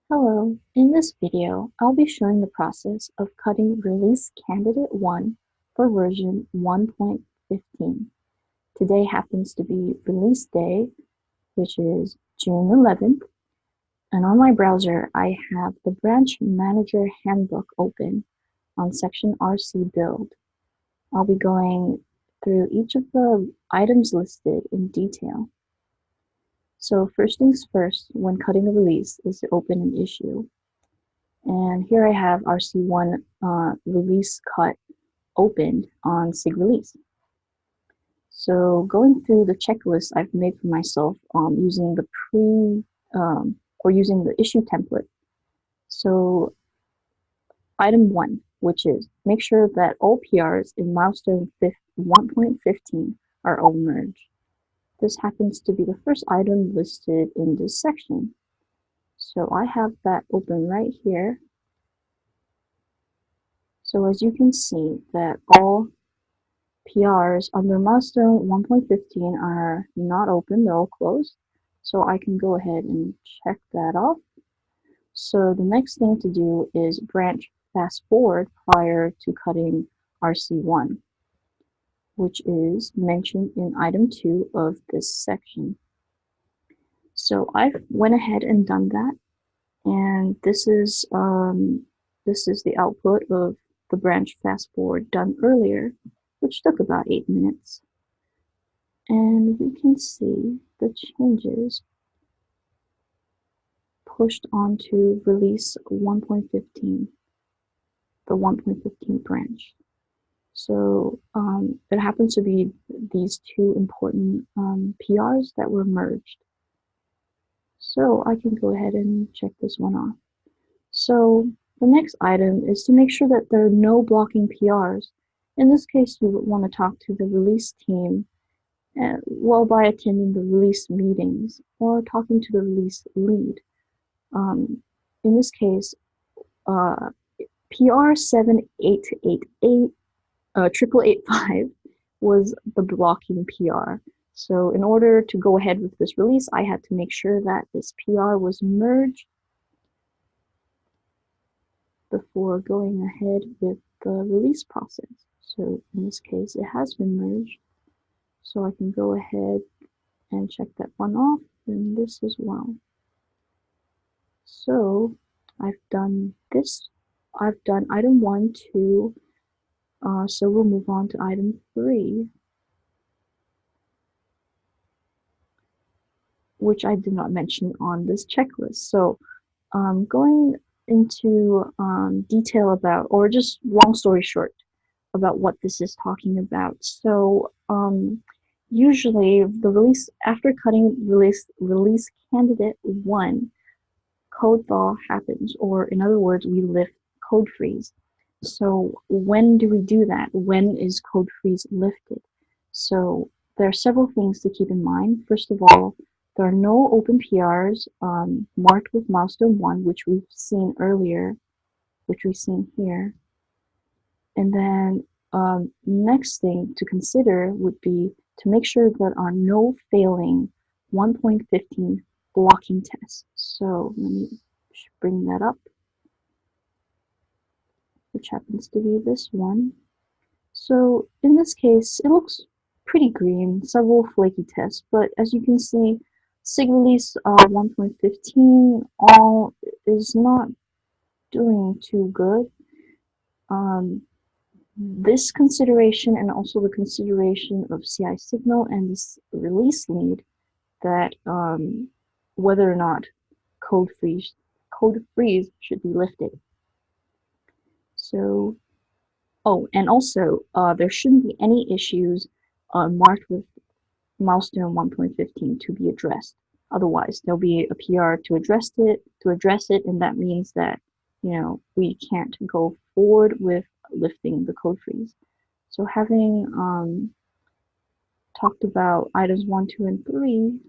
Hello, in this video, I'll be showing the process of cutting release candidate 1 for version 1.15. Today happens to be release day, which is June 11th, and on my browser I have the Branch Manager Handbook open on section RC Build. I'll be going through each of the items listed in detail. So first things first, when cutting a release, is to open an issue. And here I have RC1 release cut opened on SIG release. So going through the checklist I've made for myself using the using the issue template. So item 1, which is make sure that all PRs in milestone 1.15 are all merged. This happens to be the first item listed in this section. So I have that open right here. So as you can see that all PRs under milestone 1.15 are not open, they're all closed. So I can go ahead and check that off. So the next thing to do is branch fast forward prior to cutting RC1, which is mentioned in item 2 of this section. So I went ahead and done that, and this is the output of the branch fast forward done earlier, which took about 8 minutes. And we can see the changes pushed onto release 1.15, the 1.15 branch. So it happens to be these two important PRs that were merged. So I can go ahead and check this one off. So the next item is to make sure that there are no blocking PRs. In this case, you would want to talk to the release team by attending the release meetings or talking to the release lead. In this case, PR 7888 8885 was the blocking PR. So in order to go ahead with this release, I had to make sure that this PR was merged before going ahead with the release process. So in this case, it has been merged. So I can go ahead and check that one off, and this as well. So I've done this. I've done item 1, 2. So we'll move on to item 3, which I did not mention on this checklist. So going into detail about, or just long story short, about what this is talking about. So usually the release, after cutting release candidate 1, code thaw happens, or in other words, we lift code freeze. So when do we do that? When is code freeze lifted? So there are several things to keep in mind. First of all, there are no open PRs marked with milestone 1, which we've seen earlier, which we've seen here. And then next thing to consider would be to make sure there are no failing 1.15 blocking tests. So let me bring that up, which happens to be this one. So in this case, it looks pretty green, several flaky tests, but as you can see, SIG release 1.15 all is not doing too good. This consideration and also the consideration of CI signal and this release lead that whether or not code freeze should be lifted. So, oh, and also there shouldn't be any issues marked with milestone 1.15 to be addressed. Otherwise, there'll be a PR to address it, and that means that we can't go forward with lifting the code freeze. So having talked about items 1, 2, and 3,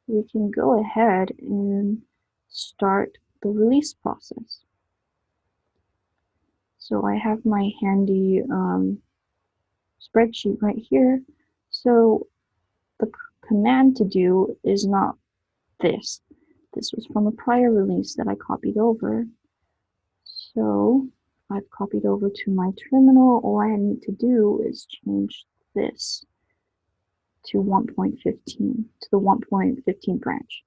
we can go ahead and start the release process. So I have my handy spreadsheet right here. So the command to do is not this. This was from a prior release that I copied over. So I've copied over to my terminal. All I need to do is change this to 1.15, to the 1.15 branch.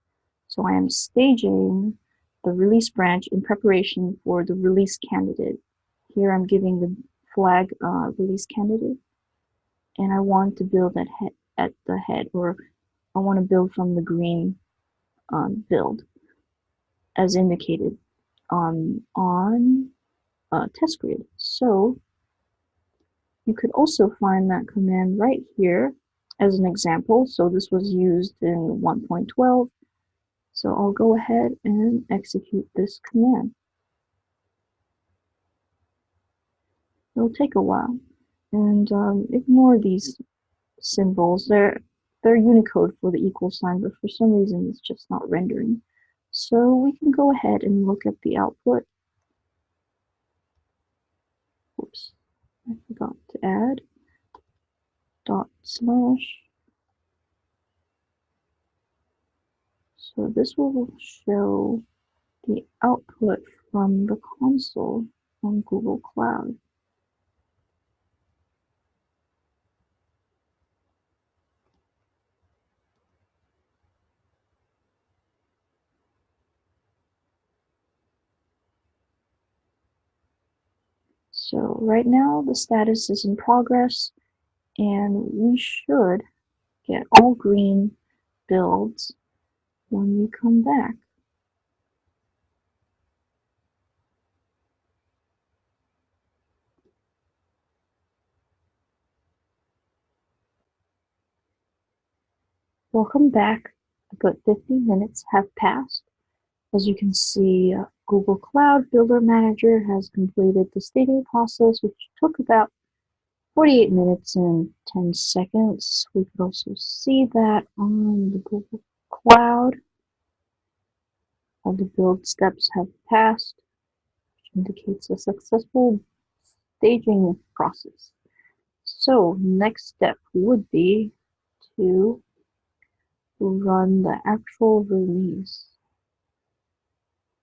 So I am staging the release branch in preparation for the release candidate. Here I'm giving the flag release candidate, and I want to build at the head, or I want to build from the green build as indicated on test grid. So you could also find that command right here as an example. So this was used in 1.12. So I'll go ahead and execute this command. It'll take a while, and ignore these symbols. They're Unicode for the equal sign, but for some reason it's just not rendering. So we can go ahead and look at the output. Oops, I forgot to add dot slash. So this will show the output from the console on Google Cloud. So right now the status is in progress, and we should get all green builds when we come back. Welcome back. A good 15 minutes have passed. As you can see, Google Cloud Builder Manager has completed the staging process, which took about 48 minutes and 10 seconds. We could also see that on the Google Cloud. All the build steps have passed, which indicates a successful staging process. So next step would be to run the actual release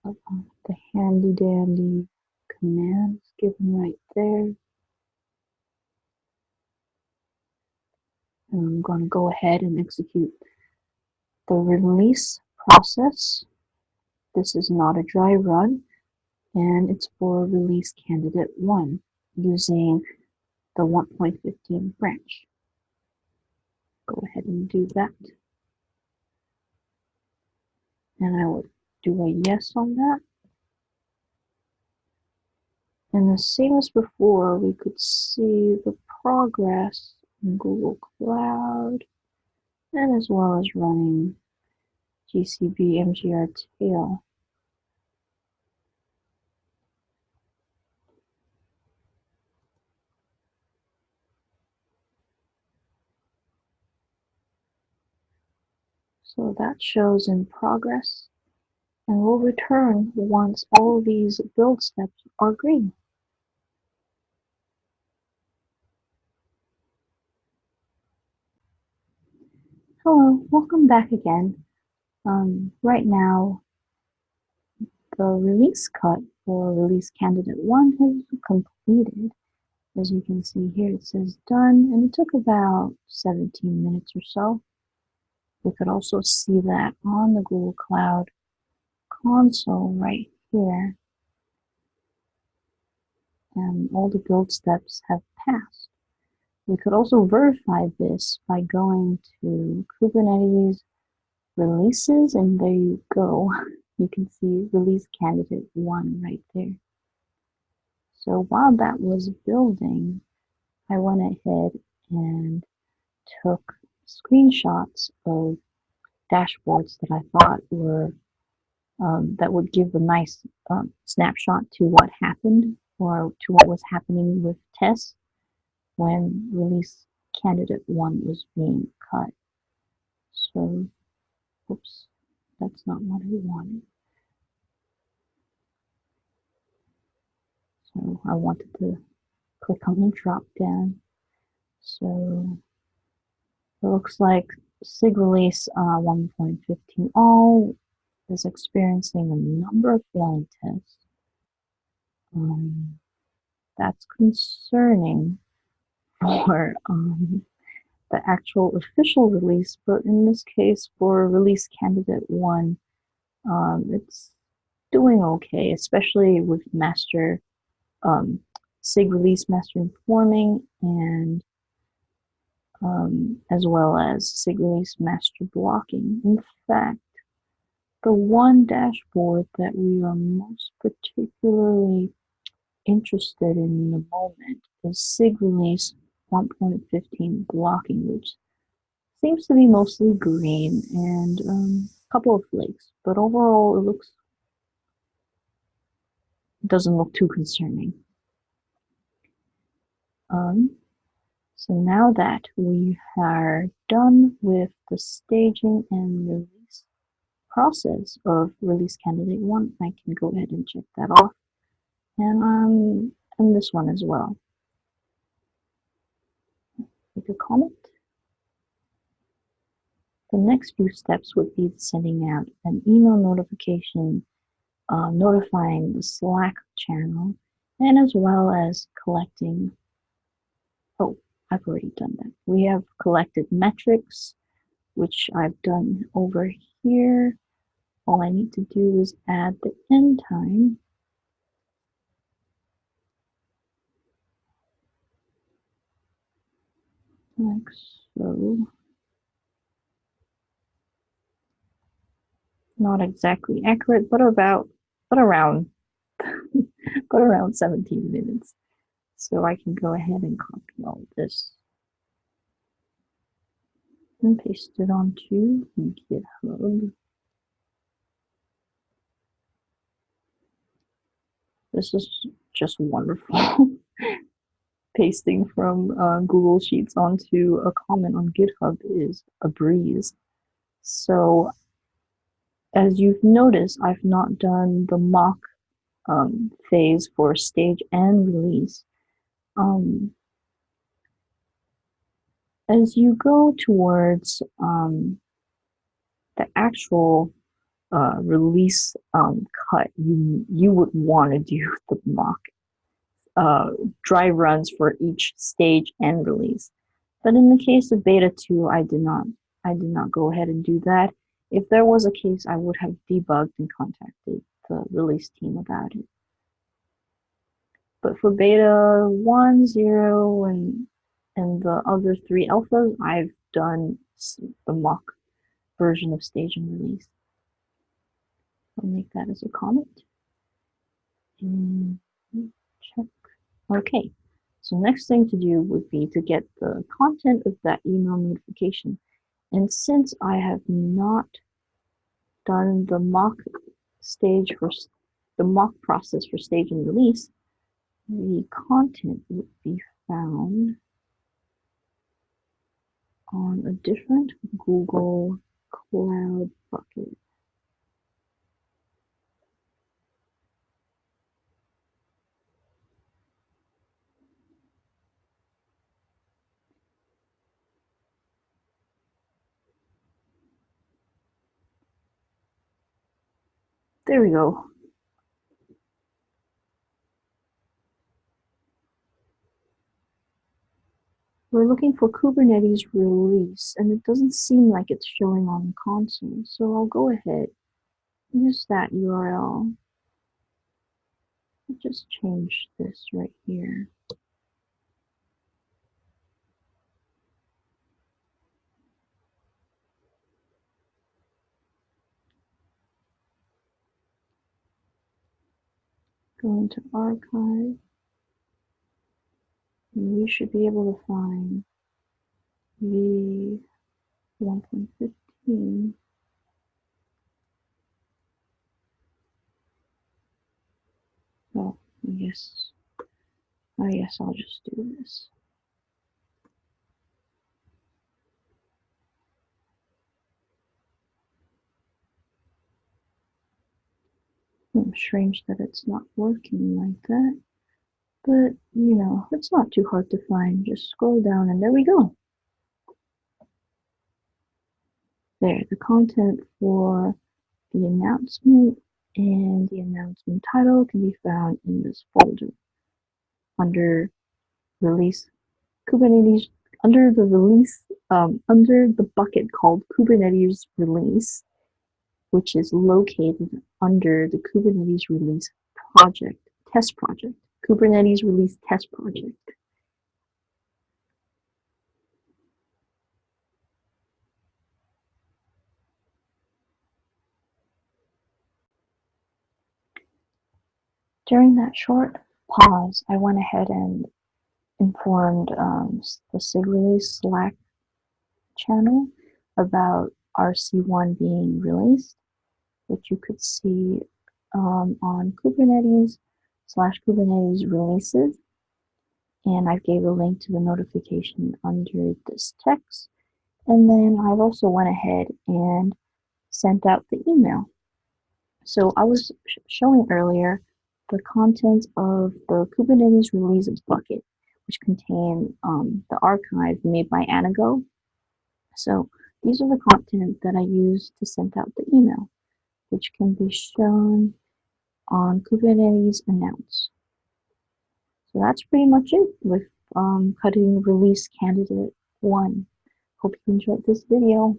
of the handy dandy commands given right there. And I'm going to go ahead and execute the release process. This is not a dry run, and it's for release candidate 1 using the 1.15 branch. Go ahead and do that. And I will do a yes on that. And the same as before, we could see the progress in Google Cloud, and as well as running GCB MGR tail. So that shows in progress, and will return once all these build steps are green. Hello, welcome back again. Right now, the release cut for release candidate 1 has completed. As you can see here, it says done, and it took about 17 minutes or so. We could also see that on the Google Cloud console right here, and all the build steps have passed. We could also verify this by going to Kubernetes releases, and there you go. You can see release candidate 1 right there. So while that was building, I went ahead and took screenshots of dashboards that I thought were that would give a nice snapshot to what happened, or to what was happening with tests when release candidate 1 was being cut. So, oops, that's not what I wanted. So I wanted to click on the drop down. So it looks like SIG release 1.15 all is experiencing a number of blind tests. That's concerning for the actual official release, but in this case, for release candidate 1, it's doing okay, especially with master SIG release master informing and as well as SIG release master blocking. In fact, the one dashboard that we are most particularly interested in the moment is SIG release 1.15 blocking, which seems to be mostly green and a couple of flakes, but overall doesn't look too concerning. So now that we are done with the staging and release process of release candidate 1, I can go ahead and check that off, and this one as well. Make a comment. The next few steps would be sending out an email notification notifying the Slack channel, and as well as collecting, oh, I've already done that. We have collected metrics, which I've done over here. All I need to do is add the end time. Like so. Not exactly accurate, but around 17 minutes. So I can go ahead and copy all this and paste it onto GitHub. This is just wonderful. Pasting from Google Sheets onto a comment on GitHub is a breeze. So as you've noticed, I've not done the mock phase for stage and release. As you go towards the actual release cut, you would want to do the mock dry runs for each stage and release. But in the case of beta 2, I did not go ahead and do that. If there was a case, I would have debugged and contacted the release team about it. But for beta 1, 0, and the other 3 alphas, I've done the mock version of stage and release. I'll make that as a comment. And check. Okay, so next thing to do would be to get the content of that email notification. And since I have not done the mock process for stage and release, the content would be found on a different Google Cloud bucket. There we go. We're looking for Kubernetes release, and it doesn't seem like it's showing on the console, so I'll go ahead, use that URL. I'll just change this right here. Go into archive, and we should be able to find the 1.15. Oh, yes. I guess I'll just do this. Strange that it's not working like that. But, you know, it's not too hard to find. Just scroll down and there we go. There, the content for the announcement, and the announcement title can be found in this folder under release Kubernetes, under the bucket called Kubernetes release, which is located under the Kubernetes release test project, Kubernetes release test project. During that short pause, I went ahead and informed the SIG release Slack channel about RC1 being released, which you could see on Kubernetes/Kubernetes releases. And I gave a link to the notification under this text. And then I also went ahead and sent out the email. So I was showing earlier the contents of the Kubernetes releases bucket, which contain the archive made by Anago. So these are the content that I used to send out the email, which can be shown on Kubernetes announce. So that's pretty much it with cutting release candidate 1. Hope you enjoyed this video.